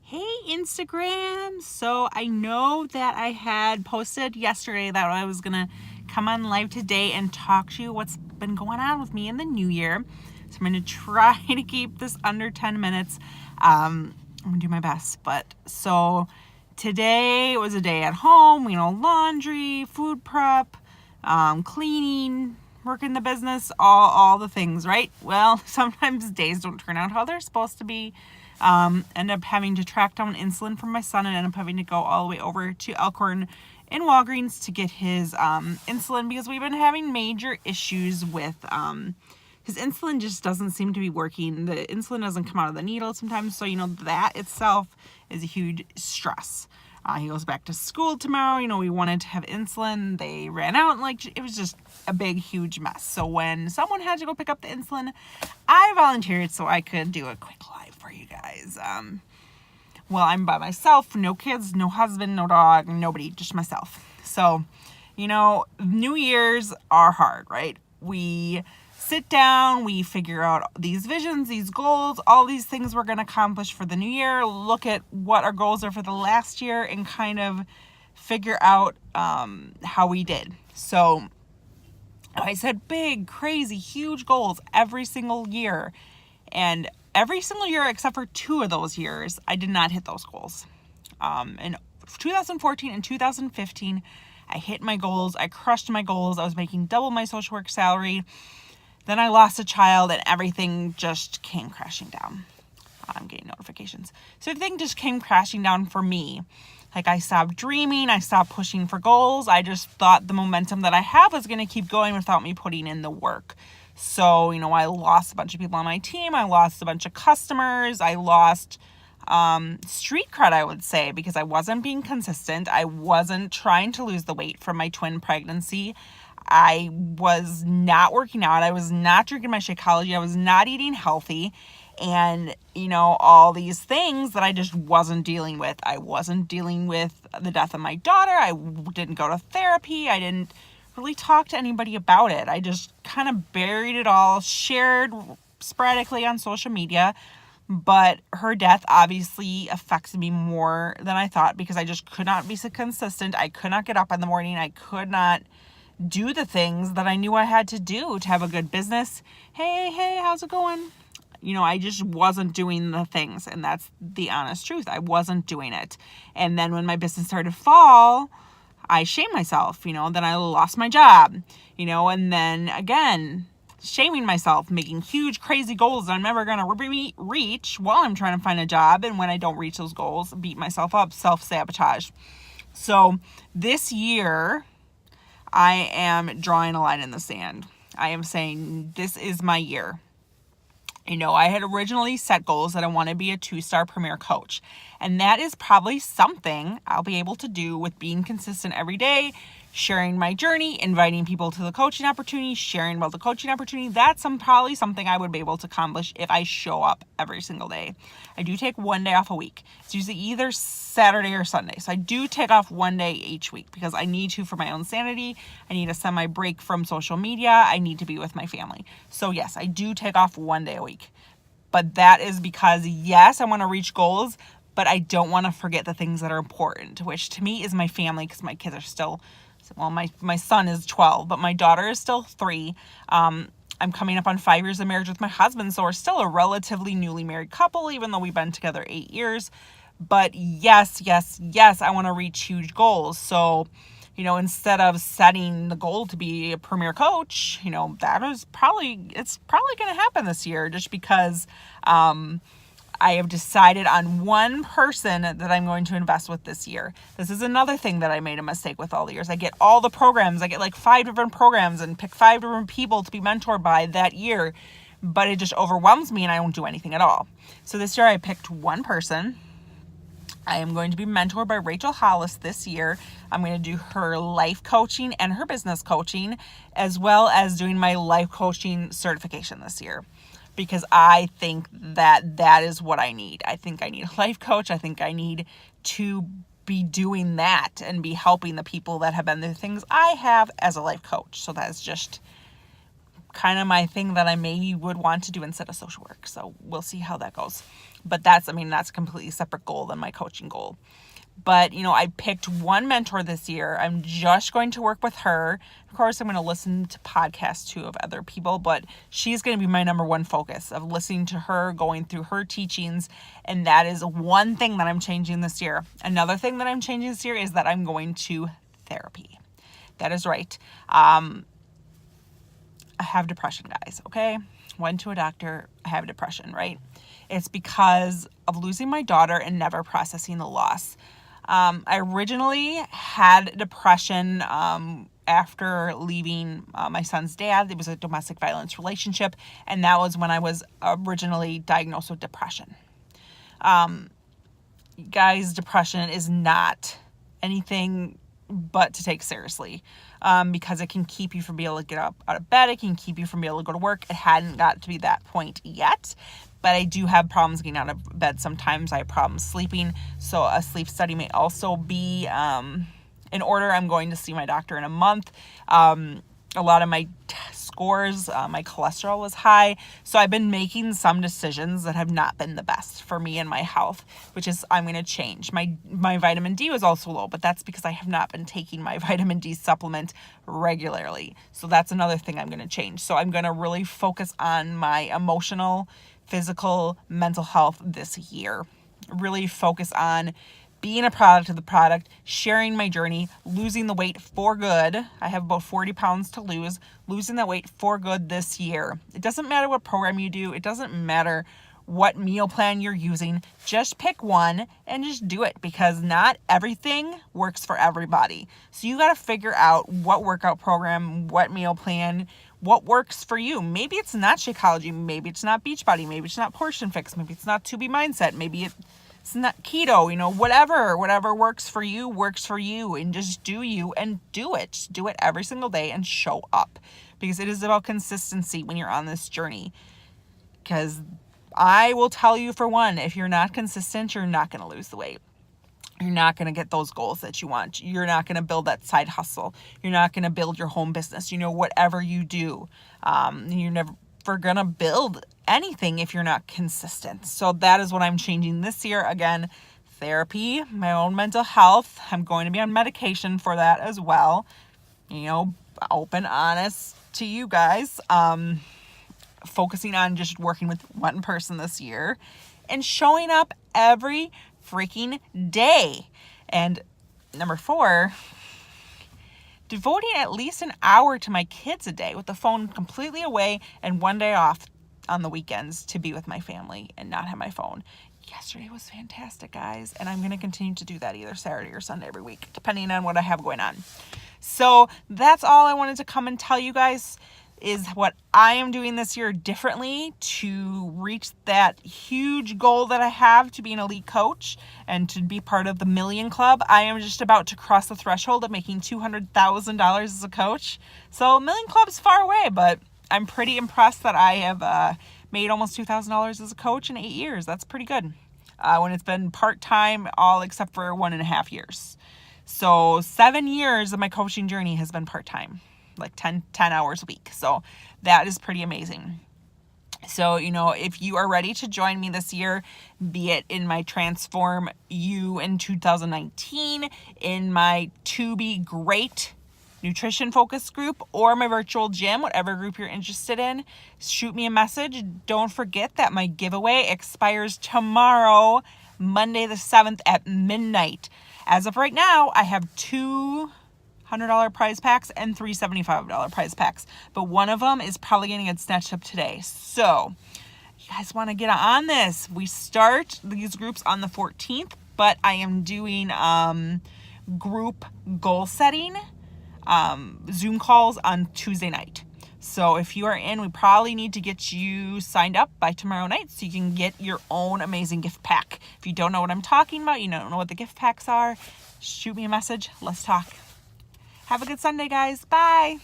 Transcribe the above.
Hey Instagram! So I know that I had posted yesterday that I was gonna come on live today and talk to you what's been going on with me in the new year. So I'm gonna try to keep this under 10 minutes. I'm gonna do my best. But so today was a day at home, laundry, food prep, cleaning, working the business, all the things, right? Well, sometimes days don't turn out how they're supposed to be. End up having to track down insulin from my son and end up having to go all the way over to Elkhorn in Walgreens to get his insulin because we've been having major issues with his insulin just doesn't seem to be working. The insulin doesn't come out of the needle sometimes, so that itself is a huge stress. He goes back to school tomorrow. We wanted to have insulin. They ran out. It was just a big, huge mess. So when someone had to go pick up the insulin, I volunteered so I could do a quick live for you guys. I'm by myself. No kids, no husband, no dog, nobody, just myself. So, New Year's are hard, right? We sit down, we figure out these visions, these goals, all these things we're going to accomplish for the new year, look at what our goals are for the last year, and kind of figure out how we did. So I set big, crazy, huge goals every single year. And every single year except for 2 of those years, I did not hit those goals. In 2014 and 2015, I hit my goals. I crushed my goals. I was making double my social work salary. Then I lost a child and everything just came crashing down. I'm getting notifications. So everything just came crashing down for me. I stopped dreaming. I stopped pushing for goals. I just thought the momentum that I have was going to keep going without me putting in the work. So, I lost a bunch of people on my team. I lost a bunch of customers. I lost street cred, I would say, because I wasn't being consistent. I wasn't trying to lose the weight from my twin pregnancy. I was not working out. I was not drinking my Shakeology. I was not eating healthy. And, all these things that I just wasn't dealing with. I wasn't dealing with the death of my daughter. I didn't go to therapy. I didn't really talk to anybody about it. I just kind of buried it all, shared sporadically on social media. But her death obviously affected me more than I thought because I just could not be so consistent. I could not get up in the morning. I could not do the things that I knew I had to do to have a good business. Hey, how's it going? I just wasn't doing the things, and that's the honest truth. I wasn't doing it. And then when my business started to fall, I shamed myself, then I lost my job, and then again, shaming myself, making huge, crazy goals that I'm never going to reach while I'm trying to find a job. And when I don't reach those goals, beat myself up, self-sabotage. So this year, I am drawing a line in the sand. I am saying this is my year. I had originally set goals that I want to be a 2-star premier coach. And that is probably something I'll be able to do with being consistent every day, sharing my journey, inviting people to the coaching opportunity, sharing about the coaching opportunity. That's probably something I would be able to accomplish if I show up every single day. I do take one day off a week. It's usually either Saturday or Sunday. So I do take off one day each week because I need to for my own sanity. I need a semi break from social media. I need to be with my family. So yes, I do take off one day a week. But that is because, yes, I want to reach goals, but I don't want to forget the things that are important, which to me is my family because my kids are still, my son is 12, but my daughter is still 3. I'm coming up on 5 years of marriage with my husband, so we're still a relatively newly married couple, even though we've been together 8 years. But yes, I want to reach huge goals. So, instead of setting the goal to be a premier coach, it's probably going to happen this year just because I have decided on one person that I'm going to invest with this year. This is another thing that I made a mistake with all the years. I get all the programs. I get 5 different programs and pick 5 different people to be mentored by that year, but it just overwhelms me and I don't do anything at all. So this year I picked one person. I am going to be mentored by Rachel Hollis this year. I'm going to do her life coaching and her business coaching, as well as doing my life coaching certification this year, because I think that is what I need. I think I need a life coach. I think I need to be doing that and be helping the people that have been through things I have as a life coach. So that's just kind of my thing that I maybe would want to do instead of social work. So we'll see how that goes. But that's a completely separate goal than my coaching goal. But, I picked one mentor this year. I'm just going to work with her. Of course, I'm going to listen to podcasts too of other people, but she's going to be my number one focus of listening to her, going through her teachings. And that is one thing that I'm changing this year. Another thing that I'm changing this year is that I'm going to therapy. That is right. I have depression, guys. Okay. Went to a doctor. I have depression, right? It's because of losing my daughter and never processing the loss. I originally had depression after leaving my son's dad. It was a domestic violence relationship, and that was when I was originally diagnosed with depression. Guys, depression is not anything but to take seriously, because it can keep you from being able to get up out of bed. It can keep you from being able to go to work. It hadn't got to be that point yet, but I do have problems getting out of bed sometimes. I have problems sleeping, so a sleep study may also be in order. I'm going to see my doctor in a month. A lot of my scores, my cholesterol was high, so I've been making some decisions that have not been the best for me and my health, which is I'm going to change. My vitamin D was also low, but that's because I have not been taking my vitamin D supplement regularly. So that's another thing I'm going to change. So I'm going to really focus on my emotional, physical, mental health this year. Really focus on being a product of the product, sharing my journey, losing the weight for good. I have about 40 pounds to lose, losing that weight for good this year. It doesn't matter what program you do. It doesn't matter what meal plan you're using. Just pick one and just do it, because not everything works for everybody. So you got to figure out what workout program, what meal plan, what works for you. Maybe it's not Shakeology. Maybe it's not Beachbody. Maybe it's not Portion Fix. Maybe it's not 2B Mindset. Maybe it's not keto, whatever works for you, and just do you and do it. Just do it every single day and show up, because it is about consistency when you're on this journey. Because I will tell you, for one, if you're not consistent, you're not going to lose the weight. You're not going to get those goals that you want. You're not going to build that side hustle. You're not going to build your home business. Whatever you do, you're never going to build anything if you're not consistent. So that is what I'm changing this year. Again, therapy, my own mental health. I'm going to be on medication for that as well. Open, honest to you guys. Focusing on just working with one person this year and showing up every freaking day. And number 4, devoting at least an hour to my kids a day with the phone completely away and one day off on the weekends to be with my family and not have my phone. Yesterday was fantastic, guys, and I'm going to continue to do that either Saturday or Sunday every week, depending on what I have going on. So that's all I wanted to come and tell you guys, is what I am doing this year differently to reach that huge goal that I have to be an elite coach and to be part of the Million Club. I am just about to cross the threshold of making $200,000 as a coach. So Million Club's far away, but I'm pretty impressed that I have made almost $2,000 as a coach in 8 years. That's pretty good. When it's been part-time, all except for 1.5 years. So 7 years of my coaching journey has been part-time, like 10 hours a week. So that is pretty amazing. So, if you are ready to join me this year, be it in my Transform You in 2019, in my To Be Great nutrition focus group, or my virtual gym, whatever group you're interested in, shoot me a message. Don't forget that my giveaway expires tomorrow, Monday the 7th at midnight. As of right now, I have $200 prize packs and $3 $75 prize packs, but one of them is probably going to get snatched up today. So you guys want to get on this. We start these groups on the 14th, but I am doing group goal setting Zoom calls on Tuesday night. So if you are in, we probably need to get you signed up by tomorrow night so you can get your own amazing gift pack. If you don't know what I'm talking about, you don't know what the gift packs are, shoot me a message. Let's talk. Have a good Sunday, guys. Bye.